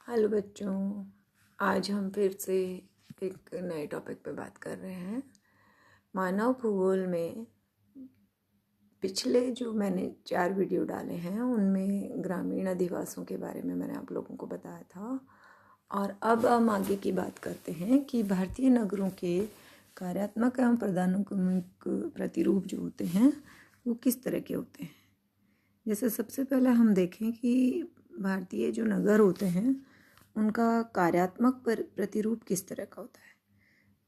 Hello बच्चों, आज हम फिर से एक नए टॉपिक पे बात कर रहे हैं। मानव भूगोल में पिछले जो मैंने 4 वीडियो डाले हैं उनमें ग्रामीण अधिवासों के बारे में मैंने आप लोगों को बताया था। और अब हम आगे की बात करते हैं कि भारतीय नगरों के कार्यात्मक एवं पदानुक्रमिक प्रतिरूप जो होते हैं वो किस तरह के होते हैं। जैसे सबसे पहले हम देखें कि भारतीय जो नगर होते हैं उनका कार्यात्मक प्रतिरूप किस तरह का होता है।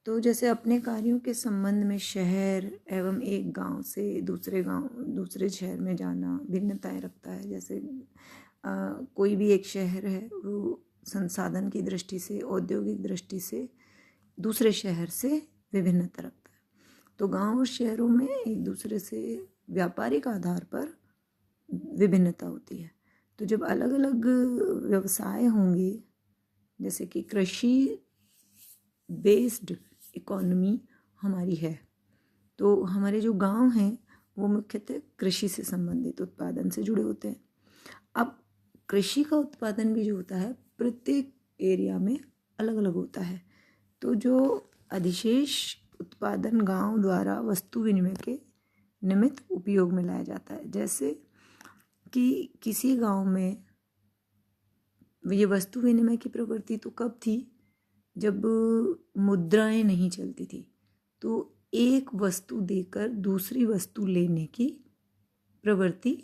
तो जैसे अपने कार्यों के संबंध में शहर एवं एक गांव से दूसरे शहर में जाना भिन्नताएं रखता है। जैसे कोई भी एक शहर है वो संसाधन की दृष्टि से, औद्योगिक दृष्टि से दूसरे शहर से विभिन्नता रखता है। तो गांव और शहरों में एक दूसरे से व्यापारिक आधार पर विभिन्नता होती है। तो जब अलग अलग व्यवसाय होंगे, जैसे कि कृषि बेस्ड इकोनॉमी हमारी है, तो हमारे जो गांव हैं वो मुख्यतः कृषि से संबंधित उत्पादन से जुड़े होते हैं। अब कृषि का उत्पादन भी जो होता है प्रत्येक एरिया में अलग अलग होता है। तो जो अधिशेष उत्पादन गांव द्वारा वस्तु विनिमय के निमित्त उपयोग में लाया जाता है। जैसे कि किसी गांव में ये वस्तु विनिमय की प्रवृत्ति तो कब थी, जब मुद्राएं नहीं चलती थी। तो एक वस्तु देकर दूसरी वस्तु लेने की प्रवृत्ति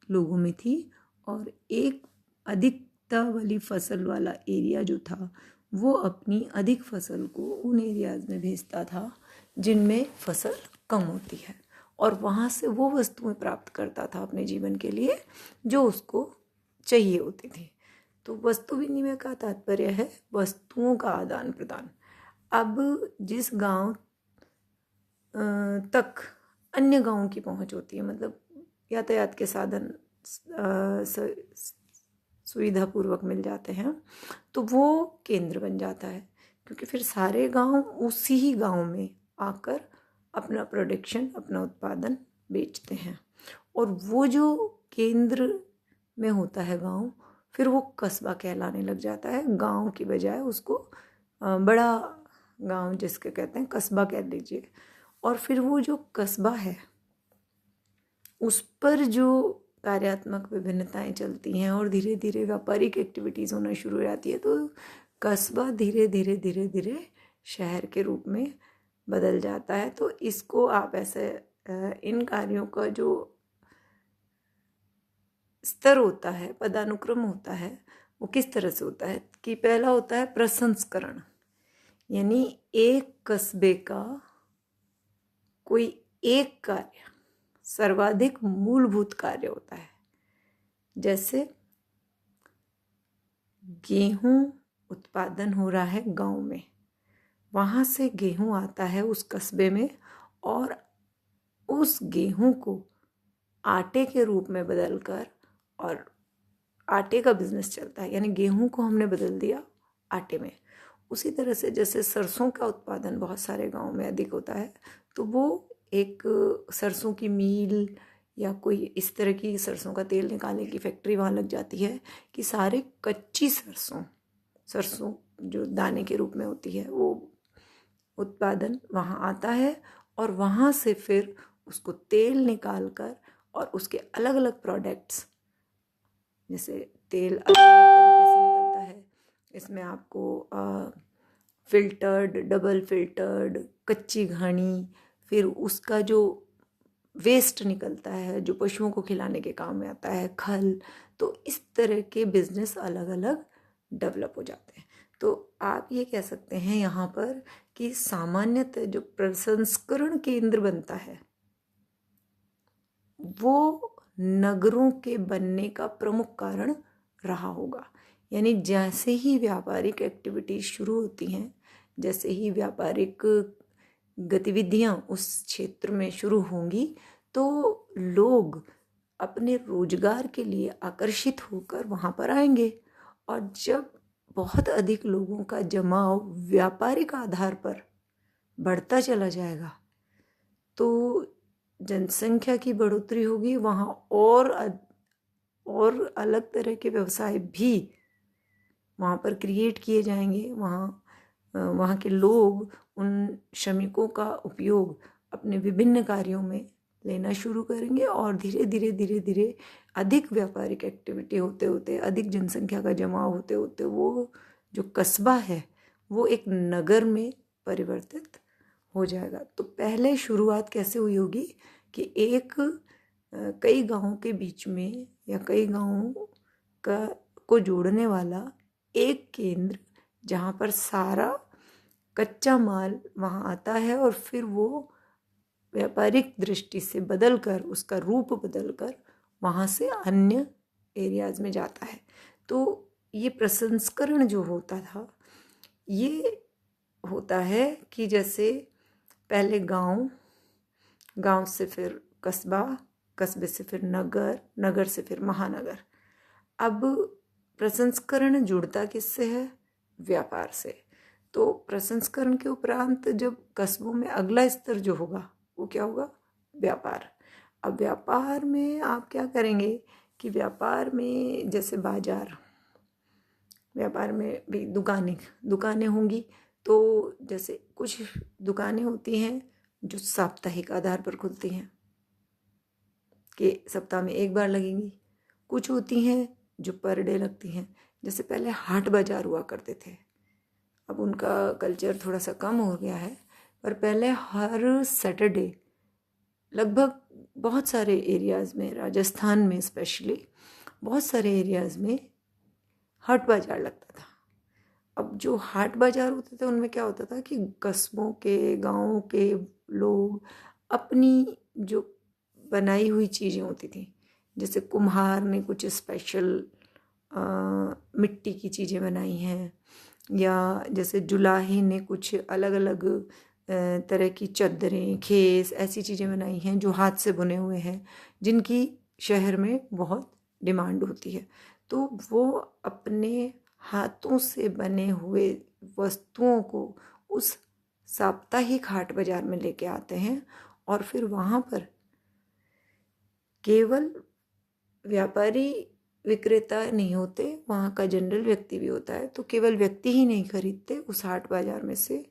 लोगों में थी, और एक अधिकता वाली फसल वाला एरिया जो था वो अपनी अधिक फसल को उन एरियाज में भेजता था जिनमें फसल कम होती है, और वहाँ से वो वस्तुएं प्राप्त करता था अपने जीवन के लिए जो उसको चाहिए होती थी। तो वस्तु विनिमय का तात्पर्य है वस्तुओं का आदान प्रदान। अब जिस गांव तक अन्य गांवों की पहुंच होती है, मतलब यातायात के साधन सुविधापूर्वक मिल जाते हैं, तो वो केंद्र बन जाता है, क्योंकि फिर सारे गांव उसी ही गांव में आकर अपना प्रोडक्शन, अपना उत्पादन बेचते हैं। और वो जो केंद्र में होता है गांव, फिर वो कस्बा कहलाने लग जाता है। गांव की बजाय उसको बड़ा गांव जिसके कहते हैं कस्बा कह लीजिए। और फिर वो जो कस्बा है उस पर जो कार्यात्मक विभिन्नताएं चलती हैं और धीरे धीरे व्यापारिक एक्टिविटीज़ होना शुरू हो जाती है, तो कस्बा धीरे धीरे धीरे धीरे शहर के रूप में बदल जाता है। तो इसको आप ऐसे इन कार्यों का जो स्तर होता है, पदानुक्रम होता है, वो किस तरह से होता है कि पहला होता है प्रसंस्करण, यानी एक कस्बे का कोई एक कार्य सर्वाधिक मूलभूत कार्य होता है। जैसे गेहूं उत्पादन हो रहा है गांव में, वहां से गेहूं आता है उस कस्बे में, और उस गेहूं को आटे के रूप में बदलकर, और आटे का बिजनेस चलता है, यानी गेहूं को हमने बदल दिया आटे में। उसी तरह से जैसे सरसों का उत्पादन बहुत सारे गांव में अधिक होता है, तो वो एक सरसों की मील या कोई इस तरह की सरसों का तेल निकालने की फैक्ट्री वहाँ लग जाती है कि सारे कच्ची सरसों जो दाने के रूप में होती है वो उत्पादन वहाँ आता है, और वहाँ से फिर उसको तेल निकाल कर और उसके अलग अलग प्रोडक्ट्स, जैसे तेल अलग अलग तरीके से निकलता है। इसमें आपको फिल्टर्ड, डबल फिल्टर्ड, कच्ची घानी, फिर उसका जो वेस्ट निकलता है जो पशुओं को खिलाने के काम में आता है, खल। तो इस तरह के बिजनेस अलग अलग डेवलप हो जाते हैं। तो आप ये कह सकते हैं यहाँ पर कि सामान्यतः जो प्रसंस्करण केंद्र बनता है वो नगरों के बनने का प्रमुख कारण रहा होगा। यानी जैसे ही व्यापारिक एक्टिविटीज शुरू होती हैं, जैसे ही व्यापारिक गतिविधियां उस क्षेत्र में शुरू होंगी, तो लोग अपने रोजगार के लिए आकर्षित होकर वहाँ पर आएंगे। और जब बहुत अधिक लोगों का जमाव व्यापारिक आधार पर बढ़ता चला जाएगा, तो जनसंख्या की बढ़ोतरी होगी, वहाँ और अलग तरह के व्यवसाय भी वहाँ पर क्रिएट किए जाएंगे। वहाँ के लोग उन श्रमिकों का उपयोग अपने विभिन्न कार्यों में लेना शुरू करेंगे और धीरे धीरे धीरे धीरे अधिक व्यापारिक एक्टिविटी होते होते, अधिक जनसंख्या का जमाव होते होते वो जो कस्बा है वो एक नगर में परिवर्तित हो जाएगा। तो पहले शुरुआत कैसे हुई होगी कि कई गांवों के बीच में या कई गांवों को जोड़ने वाला एक केंद्र, जहाँ पर सारा कच्चा माल वहाँ आता है और फिर वो व्यापारिक दृष्टि से बदलकर, उसका रूप बदलकर वहाँ से अन्य एरियाज में जाता है। तो ये प्रसंस्करण जो होता था, ये होता है कि जैसे पहले गांव से फिर कस्बा, कस्बे से फिर नगर, नगर से फिर महानगर। अब प्रसंस्करण जुड़ता किससे है? व्यापार से। तो प्रसंस्करण के उपरांत जब कस्बों में अगला स्तर जो होगा वो क्या होगा? व्यापार। अब व्यापार में आप क्या करेंगे कि व्यापार में जैसे बाजार, व्यापार में भी दुकानें होंगी। तो जैसे कुछ दुकानें होती हैं जो साप्ताहिक आधार पर खुलती हैं कि सप्ताह में एक बार लगेंगी। कुछ होती हैं जो पर डे लगती हैं। जैसे पहले हाट बाजार हुआ करते थे, अब उनका कल्चर थोड़ा सा कम हो गया है, पर पहले हर सैटरडे लगभग बहुत सारे एरियाज़ में, राजस्थान में स्पेशली बहुत सारे एरियाज़ में हाट बाजार लगता था। अब जो हाट बाजार होते थे उनमें क्या होता था कि कस्बों के, गाँवों के लोग अपनी जो बनाई हुई चीज़ें होती थी, जैसे कुम्हार ने कुछ स्पेशल मिट्टी की चीज़ें बनाई हैं, या जैसे जुलाहे ने कुछ अलग अलग तरह की चादरें, खेस, ऐसी चीज़ें बनाई हैं जो हाथ से बुने हुए हैं, जिनकी शहर में बहुत डिमांड होती है। तो वो अपने हाथों से बने हुए वस्तुओं को उस साप्ताहिक हाट बाजार में लेके आते हैं और फिर वहाँ पर केवल व्यापारी विक्रेता नहीं होते, वहाँ का जनरल व्यक्ति भी होता है। तो केवल व्यक्ति ही नहीं खरीदते, उस हाट बाजार में से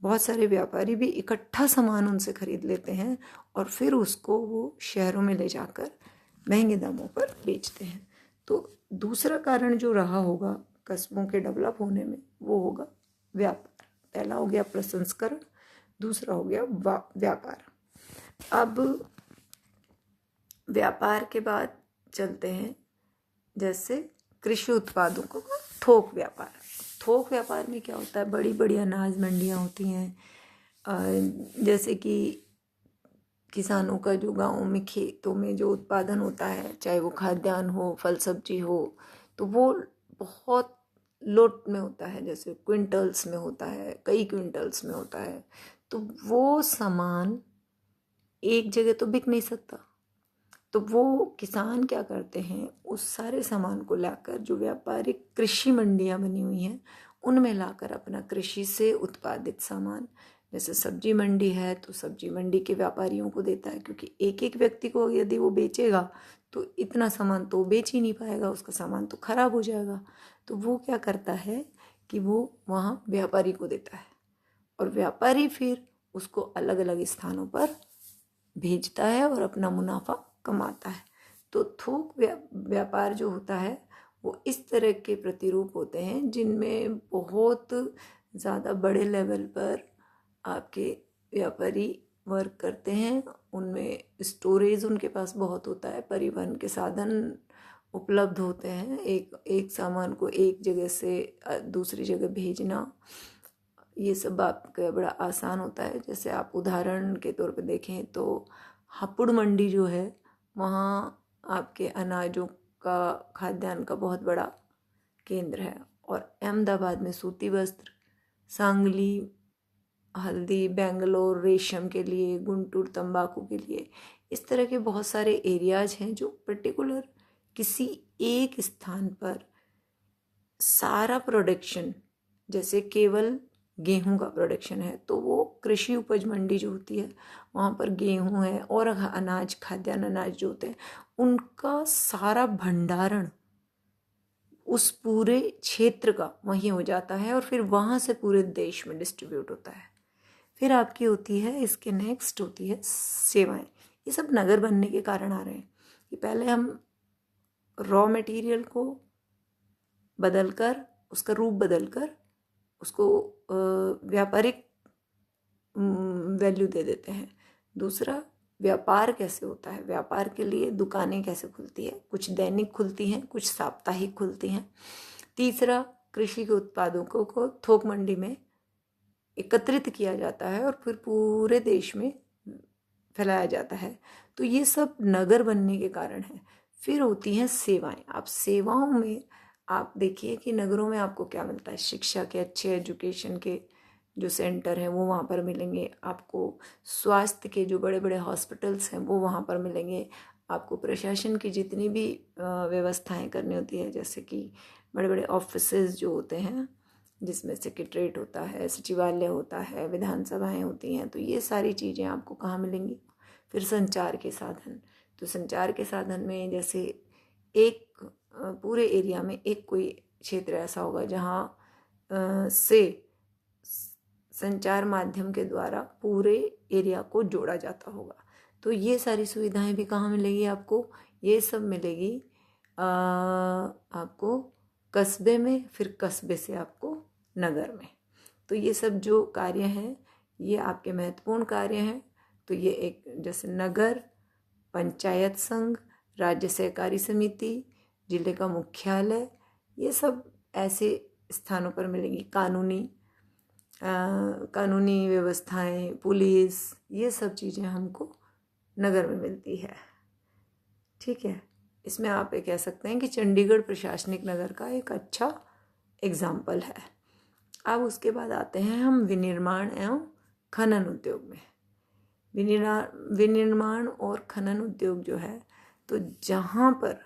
बहुत सारे व्यापारी भी इकट्ठा सामान उनसे खरीद लेते हैं और फिर उसको वो शहरों में ले जाकर महंगे दामों पर बेचते हैं। तो दूसरा कारण जो रहा होगा कस्बों के डेवलप होने में वो होगा व्यापार। पहला हो गया प्रसंस्करण, दूसरा हो गया व्यापार। अब व्यापार के बाद चलते हैं जैसे कृषि उत्पादों को थोक व्यापार। थोक व्यापार में क्या होता है? बड़ी बड़ी अनाज मंडियाँ होती हैं, जैसे कि किसानों का जो गाँव में खेतों में जो उत्पादन होता है, चाहे वो खाद्यान्न हो, फल सब्जी हो, तो वो बहुत लोट में होता है, जैसे क्विंटल्स में होता है, कई क्विंटल्स में होता है। तो वो सामान एक जगह तो बिक नहीं सकता, तो वो किसान क्या करते हैं, उस सारे सामान को लाकर जो व्यापारिक कृषि मंडियाँ बनी हुई हैं उनमें लाकर अपना कृषि से उत्पादित सामान, जैसे सब्जी मंडी है तो सब्जी मंडी के व्यापारियों को देता है, क्योंकि एक एक व्यक्ति को यदि वो बेचेगा तो इतना सामान तो बेच ही नहीं पाएगा, उसका सामान तो खराब हो जाएगा। तो वो क्या करता है कि वो वहाँ व्यापारी को देता है और व्यापारी फिर उसको अलग अलग स्थानों पर भेजता है और अपना मुनाफा कमाता है। तो थोक व्यापार जो होता है वो इस तरह के प्रतिरूप होते हैं जिनमें बहुत ज़्यादा बड़े लेवल पर आपके व्यापारी वर्क करते हैं। उनमें स्टोरेज उनके पास बहुत होता है, परिवहन के साधन उपलब्ध होते हैं, एक सामान को एक जगह से दूसरी जगह भेजना, ये सब आपका बड़ा आसान होता है। जैसे आप उदाहरण के तौर पे देखें तो हापुड़ मंडी जो है, वहाँ आपके अनाजों का, खाद्यान्न का बहुत बड़ा केंद्र है। और अहमदाबाद में सूती वस्त्र, सांगली हल्दी, बेंगलोर रेशम के लिए, गुंटूर तंबाकू के लिए, इस तरह के बहुत सारे एरियाज हैं जो पर्टिकुलर किसी एक स्थान पर सारा प्रोडक्शन, जैसे केवल गेहूं का प्रोडक्शन है तो वो कृषि उपज मंडी जो होती है वहाँ पर गेहूं है और अनाज, खाद्यान्न अनाज जो होते हैं उनका सारा भंडारण उस पूरे क्षेत्र का वहीं हो जाता है और फिर वहाँ से पूरे देश में डिस्ट्रीब्यूट होता है। फिर आपकी होती है, इसके नेक्स्ट होती है सेवाएं। ये सब नगर बनने के कारण आ रहे हैं कि पहले हम रॉ मटेरियल को बदलकर, उसका रूप बदलकर उसको व्यापारिक वैल्यू दे देते हैं। दूसरा, व्यापार कैसे होता है, व्यापार के लिए दुकानें कैसे खुलती है, कुछ दैनिक खुलती हैं, कुछ साप्ताहिक खुलती हैं। तीसरा, कृषि के उत्पादों को थोक मंडी में एकत्रित किया जाता है और फिर पूरे देश में फैलाया जाता है। तो ये सब नगर बनने के कारण है। फिर होती हैं सेवाएं। आप सेवाओं में आप देखिए कि नगरों में आपको क्या मिलता है, शिक्षा के अच्छे एजुकेशन के जो सेंटर हैं वो वहाँ पर मिलेंगे आपको, स्वास्थ्य के जो बड़े बड़े हॉस्पिटल्स हैं वो वहाँ पर मिलेंगे आपको, प्रशासन की जितनी भी व्यवस्थाएं करनी होती है, जैसे कि बड़े बड़े ऑफिसेज जो होते हैं जिसमें सेक्रेटरीट होता है, सचिवालय होता है, विधानसभाएं होती हैं, तो ये सारी चीज़ें आपको कहाँ मिलेंगी। फिर संचार के साधन, तो संचार के साधन में जैसे एक पूरे एरिया में एक कोई क्षेत्र ऐसा होगा जहाँ से संचार माध्यम के द्वारा पूरे एरिया को जोड़ा जाता होगा। तो ये सारी सुविधाएं भी कहाँ मिलेगी आपको, ये सब मिलेगी आपको कस्बे में, फिर कस्बे से आपको नगर में। तो ये सब जो कार्य हैं ये आपके महत्वपूर्ण कार्य हैं। तो ये एक जैसे नगर, पंचायत संघ, राज्य सहकारी समिति, जिले का मुख्यालय, ये सब ऐसे स्थानों पर मिलेंगी। कानूनी व्यवस्थाएं, पुलिस, ये सब चीज़ें हमको नगर में मिलती है। ठीक है, इसमें आप ये कह सकते हैं कि चंडीगढ़ प्रशासनिक नगर का एक अच्छा एग्जाम्पल है। अब उसके बाद आते हैं हम विनिर्माण एवं खनन उद्योग में। विनिर्माण और खनन उद्योग जो है, तो जहाँ पर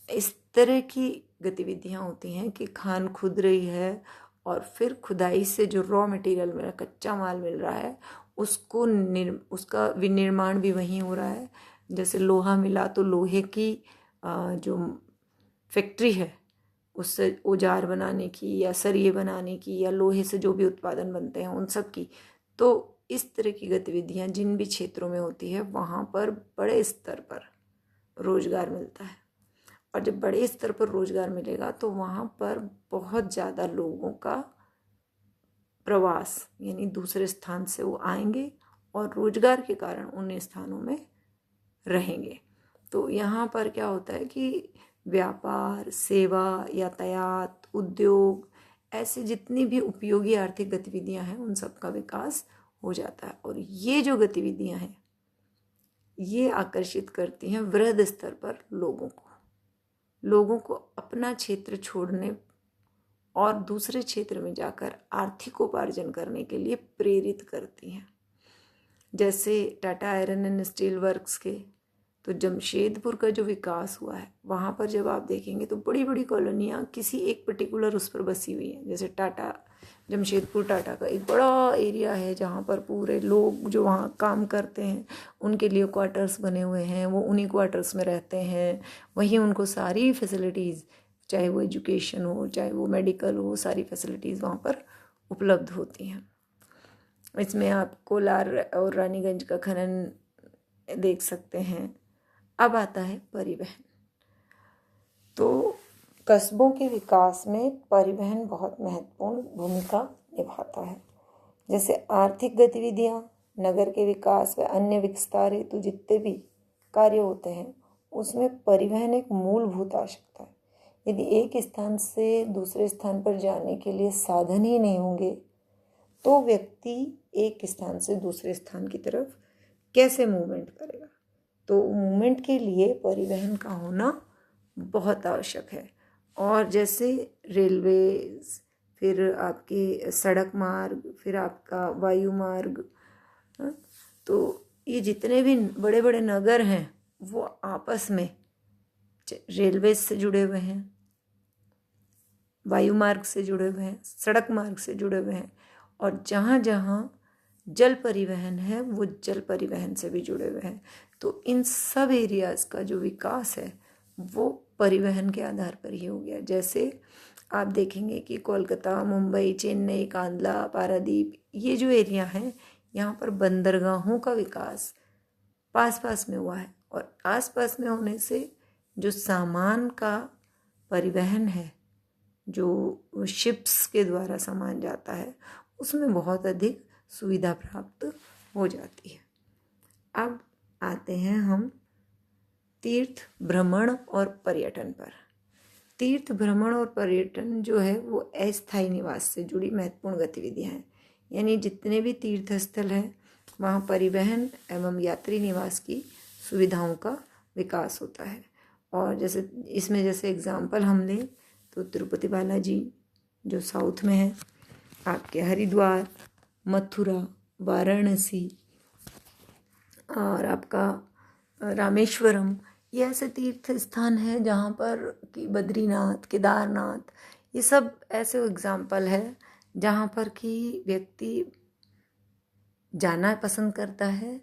इस तरह की गतिविधियाँ होती हैं कि खान खुद रही है और फिर खुदाई से जो रॉ मटेरियल मिला, कच्चा माल मिल रहा है, उसका विनिर्माण भी वहीं हो रहा है। जैसे लोहा मिला तो लोहे की जो फैक्ट्री है उससे औजार बनाने की या सरिये बनाने की या लोहे से जो भी उत्पादन बनते हैं उन सब की। तो इस तरह की गतिविधियां जिन भी क्षेत्रों में होती है वहाँ पर बड़े स्तर पर रोजगार मिलता है। और जब बड़े स्तर पर रोजगार मिलेगा तो वहाँ पर बहुत ज़्यादा लोगों का प्रवास, यानी दूसरे स्थान से वो आएंगे और रोजगार के कारण उन स्थानों में रहेंगे। तो यहाँ पर क्या होता है कि व्यापार, सेवा, यातायात, उद्योग, ऐसे जितनी भी उपयोगी आर्थिक गतिविधियां हैं उन सब का विकास हो जाता है। और ये जो गतिविधियां हैं ये आकर्षित करती हैं वृहद स्तर पर लोगों को अपना क्षेत्र छोड़ने और दूसरे क्षेत्र में जाकर आर्थिक उपार्जन करने के लिए प्रेरित करती हैं। जैसे Tata iron and steel works के, तो जमशेदपुर का जो विकास हुआ है वहाँ पर जब आप देखेंगे तो बड़ी बड़ी कॉलोनियाँ किसी एक पर्टिकुलर उस पर बसी हुई हैं। जैसे जमशेदपुर टाटा का एक बड़ा एरिया है जहाँ पर पूरे लोग जो वहाँ काम करते हैं उनके लिए क्वार्टर्स बने हुए हैं, वो उन्हीं क्वार्टर्स में रहते हैं। वहीं उनको सारी फैसिलिटीज़, चाहे वो एजुकेशन हो, चाहे वो मेडिकल हो, सारी फैसिलिटीज़ वहाँ पर उपलब्ध होती हैं। इसमें आप कोलार और रानीगंज का खनन देख सकते हैं। अब आता है परिवहन। तो कस्बों के विकास में परिवहन बहुत महत्वपूर्ण भूमिका निभाता है। जैसे आर्थिक गतिविधियां, नगर के विकास व अन्य विस्तार हेतु जितने भी कार्य होते हैं उसमें परिवहन एक मूलभूत आवश्यकता है। यदि एक स्थान से दूसरे स्थान पर जाने के लिए साधन ही नहीं होंगे तो व्यक्ति एक स्थान से दूसरे स्थान की तरफ कैसे मूवमेंट करेगा। तो मूवमेंट के लिए परिवहन का होना बहुत आवश्यक है। और जैसे रेलवेज, फिर आपकी सड़क मार्ग, फिर आपका वायु मार्ग, तो ये जितने भी बड़े बड़े नगर हैं वो आपस में रेलवे से जुड़े हुए हैं, वायु मार्ग से जुड़े हुए हैं, सड़क मार्ग से जुड़े हुए हैं। और जहाँ जहाँ जल परिवहन है वो जल परिवहन से भी जुड़े हुए हैं। तो इन सब एरियाज़ का जो विकास है वो परिवहन के आधार पर ही हो गया। जैसे आप देखेंगे कि कोलकाता, मुंबई, चेन्नई, कांदला, पारादीप, ये जो एरिया हैं, यहाँ पर बंदरगाहों का विकास पास पास में हुआ है, और आस पास में होने से जो सामान का परिवहन है, जो शिप्स के द्वारा सामान जाता है, उसमें बहुत अधिक सुविधा प्राप्त हो जाती है। अब आते हैं हम तीर्थ भ्रमण और पर्यटन पर। तीर्थ भ्रमण और पर्यटन जो है वो अस्थायी निवास से जुड़ी महत्वपूर्ण गतिविधियां हैं। यानी जितने भी तीर्थ स्थल हैं वहाँ परिवहन एवं यात्री निवास की सुविधाओं का विकास होता है। और जैसे इसमें जैसे एग्जाम्पल हम लें तो तिरुपति बालाजी जो साउथ में है, आपके हरिद्वार, मथुरा, वाराणसी और आपका रामेश्वरम, ये ऐसे तीर्थ स्थान हैं जहाँ पर कि बद्रीनाथ, केदारनाथ, ये सब ऐसे एग्जाम्पल है जहाँ पर कि व्यक्ति जाना पसंद करता है,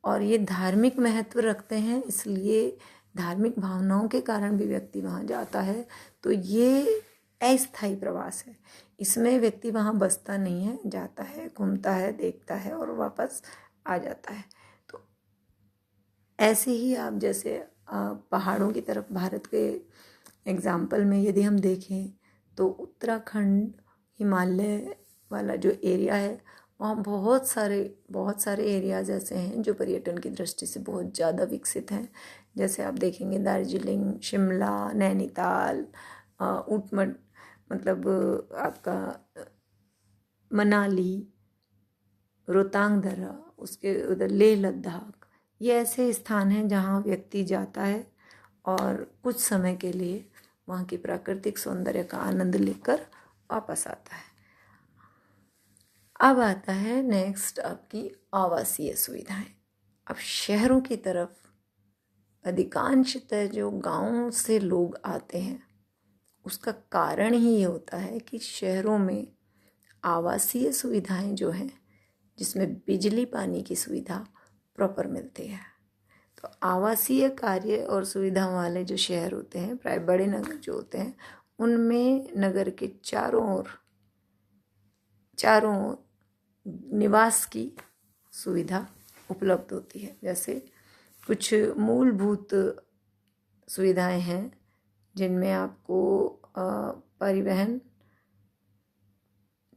और ये धार्मिक महत्व रखते हैं, इसलिए धार्मिक भावनाओं के कारण भी व्यक्ति वहाँ जाता है। तो ये अस्थायी प्रवास है, इसमें व्यक्ति वहाँ बसता नहीं है, जाता है, घूमता है, देखता है और वापस आ जाता है। तो ऐसे ही आप जैसे पहाड़ों की तरफ भारत के एग्जाम्पल में यदि हम देखें तो उत्तराखंड, हिमालय वाला जो एरिया है, वहाँ बहुत सारे एरियाज़ ऐसे हैं जो पर्यटन की दृष्टि से बहुत ज़्यादा विकसित हैं। जैसे आप देखेंगे दार्जिलिंग, शिमला, नैनीताल, ऊटमठ, मतलब आपका मनाली, रोहतांग दर्रा, उसके उधर लेह लद्दाख, ये ऐसे स्थान हैं जहाँ व्यक्ति जाता है और कुछ समय के लिए वहाँ की प्राकृतिक सौंदर्य का आनंद लेकर वापस आता है। अब आता है नेक्स्ट आपकी आवासीय सुविधाएं। अब शहरों की तरफ अधिकांशतः जो गांवों से लोग आते हैं, उसका कारण ही ये होता है कि शहरों में आवासीय सुविधाएं जो हैं, जिसमें बिजली पानी की सुविधा प्रॉपर मिलती है। तो आवासीय कार्य और सुविधा वाले जो शहर होते हैं, प्राय बड़े नगर जो होते हैं, उनमें नगर के चारों ओर निवास की सुविधा उपलब्ध होती है। जैसे कुछ मूलभूत सुविधाएं हैं जिनमें आपको परिवहन,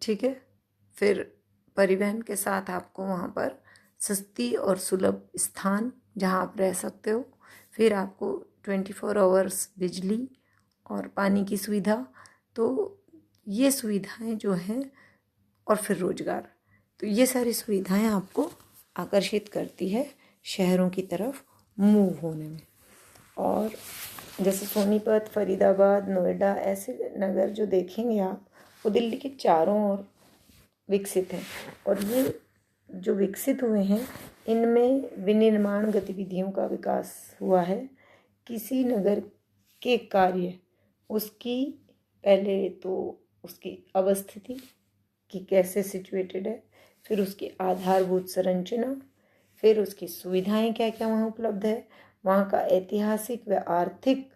ठीक है, फिर परिवहन के साथ आपको वहाँ पर सस्ती और सुलभ स्थान जहाँ आप रह सकते हो, फिर आपको 24 आवर्स बिजली और पानी की सुविधा। तो ये सुविधाएं जो हैं, और फिर रोजगार, तो ये सारी सुविधाएं आपको आकर्षित करती है शहरों की तरफ मूव होने में। और जैसे सोनीपत, फरीदाबाद, नोएडा, ऐसे नगर जो देखेंगे आप, वो दिल्ली के चारों ओर विकसित हैं, और ये जो विकसित हुए हैं इनमें विनिर्माण गतिविधियों का विकास हुआ है। किसी नगर के कार्य, उसकी पहले तो उसकी अवस्थिति कि कैसे सिचुएटेड है, फिर उसकी आधारभूत संरचना, फिर उसकी सुविधाएं क्या क्या वहाँ उपलब्ध है, वहाँ का ऐतिहासिक व आर्थिक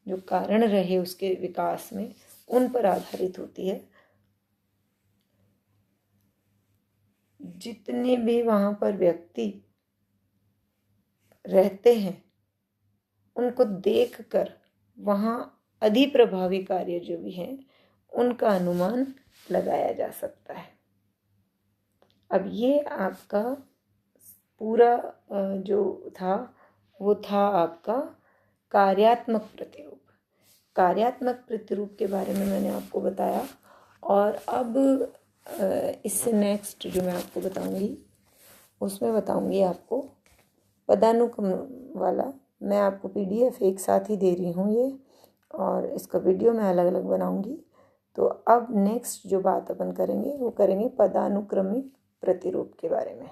जो कारण रहे उसके विकास में, उन पर आधारित होती है। जितने भी वहाँ पर व्यक्ति रहते हैं उनको देखकर वहाँ अधिप्रभावी कार्य जो भी हैं उनका अनुमान लगाया जा सकता है। अब ये आपका पूरा जो था वो था आपका कार्यात्मक प्रतिरूप। कार्यात्मक प्रतिरूप के बारे में मैंने आपको बताया, और अब इससे नेक्स्ट जो मैं आपको बताऊंगी उसमें बताऊंगी आपको पदानुक्रम वाला। मैं आपको PDF एक साथ ही दे रही हूँ ये, और इसका वीडियो मैं अलग अलग बनाऊंगी। तो अब नेक्स्ट जो बात अपन करेंगे वो करेंगे पदानुक्रमिक प्रतिरूप के बारे में।